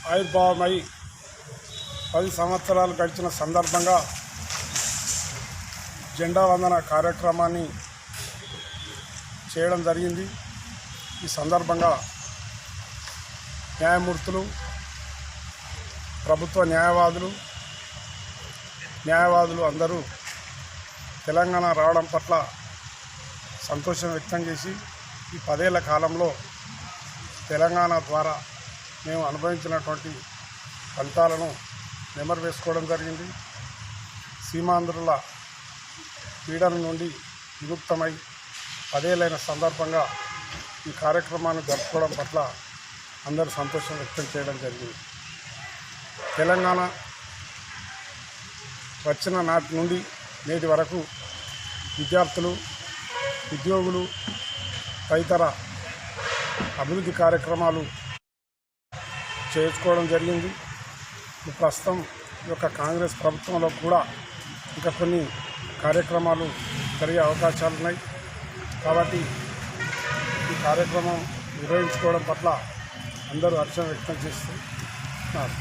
ఆవిర్భావమై 10 సంవత్సరాలు గడిచిన సందర్భంగా జెండా వందన కార్యక్రమాన్ని చేయడం జరిగింది. ఈ సందర్భంగా న్యాయమూర్తులు, ప్రభుత్వ న్యాయవాదులు అందరూ తెలంగాణ రావడం పట్ల సంతోషం వ్యక్తం చేసి ఈ 10 ఏళ్ల కాలంలో తెలంగాణ ద్వారా మేము అనుభవించినటువంటి ఫలితాలను నెమరు వేసుకోవడం జరిగింది. సీమాంధ్రుల పీడన నుండి విముక్తమై 10 ఏళ్ళైన సందర్భంగా ఈ కార్యక్రమాన్ని జరుపుకోవడం పట్ల అందరూ సంతోషం వ్యక్తం చేయడం జరిగింది. తెలంగాణ వచ్చిన నాటి నుండి నేటి వరకు విద్యార్థులు, ఉద్యోగులు తదితర అభివృద్ధి కార్యక్రమాలు చేసుకోవడం జరిగింది. ప్రస్తుతం ఈ యొక్క కాంగ్రెస్ ప్రభుత్వంలో కూడా ఇంకా కొన్ని కార్యక్రమాలు జరిగే అవకాశాలు ఉన్నాయి. కాబట్టి ఈ కార్యక్రమం నిర్వహించుకోవడం పట్ల అందరూ హర్షం వ్యక్తం చేస్తున్నారు.